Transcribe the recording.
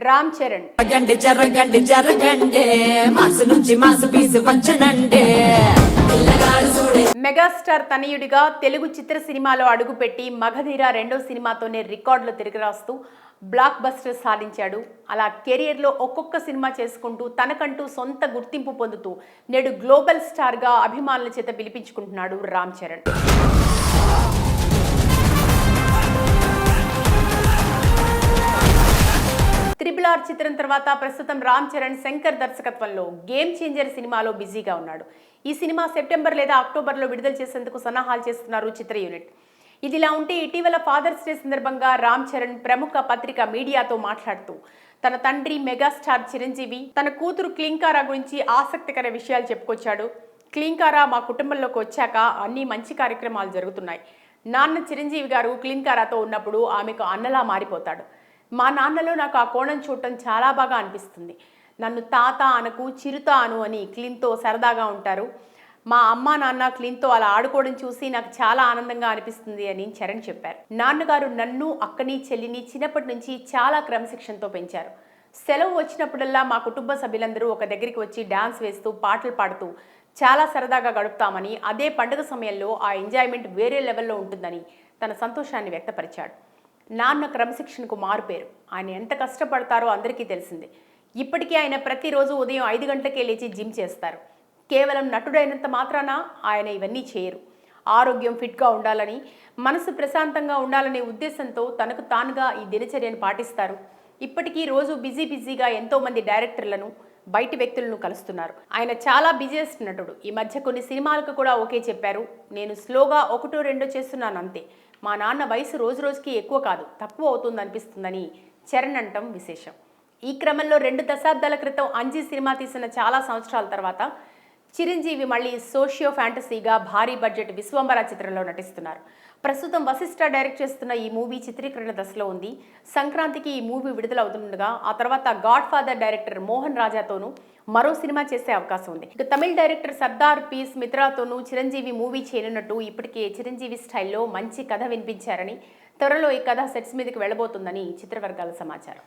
రామ్ చరణ్ జరగండి జరగండి మాసు నుంచి మాసు పీసు పంచనండి. మెగాస్టార్ తనయుడిగా తెలుగు చిత్ర సినిమాలో అడుగుపెట్టి మగధీర రెండో సినిమాతోనే రికార్డులు తిరగరాస్తూ బ్లాక్ బస్టర్ సాధించాడు. అలా కెరియర్లో ఒక్కొక్క సినిమా చేసుకుంటూ తనకంటూ సొంత గుర్తింపు పొందుతూ నేడు గ్లోబల్ స్టార్గా అభిమానుల చేత పిలిపించుకుంటున్నాడు రామ్ చరణ్. RRR చిత్రం తర్వాత ప్రస్తుతం రామ్ చరణ్ శంకర్ దర్శకత్వంలో గేమ్ చేంజర్ సినిమాలో బిజీగా ఉన్నాడు. ఈ సినిమా సెప్టెంబర్ లేదా అక్టోబర్లో విడుదల చేసేందుకు సన్నాహాలు చేస్తున్నారు చిత్ర యూనిట్. ఇదిలా ఉంటే ఇటీవల ఫాదర్స్ డే సందర్భంగా రామ్ చరణ్ ప్రముఖ పత్రిక మీడియాతో మాట్లాడుతూ తన తండ్రి మెగాస్టార్ చిరంజీవి తన కూతురు క్లింకారా గురించి ఆసక్తికర విషయాలు చెప్పుకొచ్చాడు. క్లింకారా మా కుటుంబంలోకి వచ్చాక అన్ని మంచి కార్యక్రమాలు జరుగుతున్నాయి. నాన్న చిరంజీవి గారు క్లింకారాతో ఉన్నప్పుడు ఆమెకు అన్నలా మారిపోతాడు. మా నాన్నలో నాకు ఆ కోణం చూడటం చాలా బాగా అనిపిస్తుంది. నన్ను తాత అనకు చిరుత అను అని క్లీన్తో సరదాగా ఉంటారు. మా అమ్మ నాన్న క్లీన్తో అలా ఆడుకోవడం చూసి నాకు చాలా ఆనందంగా అనిపిస్తుంది అని చరణ్ చెప్పారు. నాన్నగారు నన్ను అక్కని చెల్లిని చిన్నప్పటి నుంచి చాలా క్రమశిక్షణతో పెంచారు. సెలవు వచ్చినప్పుడల్లా మా కుటుంబ సభ్యులందరూ ఒక దగ్గరికి వచ్చి డాన్స్ వేస్తూ పాటలు పాడుతూ చాలా సరదాగా గడుపుతామని, అదే పండుగ సమయంలో ఆ ఎంజాయ్మెంట్ వేరే లెవెల్లో ఉంటుందని తన సంతోషాన్ని వ్యక్తపరిచాడు. నాన్న క్రమశిక్షణకు మారుపేరు. ఆయన ఎంత కష్టపడతారో అందరికీ తెలిసిందే. ఇప్పటికీ ఆయన ప్రతిరోజు ఉదయం 5 గంటలకే లేచి జిమ్ చేస్తారు. కేవలం నటుడైనంత మాత్రాన ఆయన ఇవన్నీ చేయరు. ఆరోగ్యం ఫిట్గా ఉండాలని, మనసు ప్రశాంతంగా ఉండాలనే ఉద్దేశంతో తనకు తానుగా ఈ దినచర్యను పాటిస్తారు. ఇప్పటికీ రోజు బిజీగా ఎంతోమంది డైరెక్టర్లను, బయటి వ్యక్తులను కలుస్తున్నారు. ఆయన చాలా బిజియెస్ట్ నటుడు. ఈ మధ్య కొన్ని సినిమాలకు కూడా ఓకే చెప్పారు. నేను స్లోగా 1-2 చేస్తున్నాను అంతే. మా నాన్న వయసు రోజు రోజుకి ఎక్కువ కాదు, తక్కువ అవుతుంది అనిపిస్తుందని చరణ్ అంటం విశేషం. ఈ క్రమంలో 2 దశాబ్దాల క్రితం అంజీ సినిమా తీసిన చాలా సంవత్సరాల తర్వాత చిరంజీవి మళ్ళీ సోషియో ఫ్యాంటసీగా భారీ బడ్జెట్ విశ్వంబర చిత్రంలో నటిస్తున్నారు. ప్రస్తుతం వశిష్ఠ డైరెక్ట్ చేస్తున్న ఈ మూవీ చిత్రీకరణ దశలో ఉంది. సంక్రాంతికి ఈ మూవీ విడుదలవుతుండగా ఆ తర్వాత గాడ్ ఫాదర్ డైరెక్టర్ మోహన్ రాజాతోనూ మరో సినిమా చేసే అవకాశం ఉంది. ఇక తమిళ డైరెక్టర్ సర్దార్ పీస్ మిత్రాతోనూ చిరంజీవి మూవీ చేయనున్నట్టు ఇప్పటికే చిరంజీవి స్టైల్లో మంచి కథ వినిపించారని, త్వరలో ఈ కథ సెట్స్ మీదకి వెళ్ళబోతుందని చిత్రవర్గాల సమాచారం.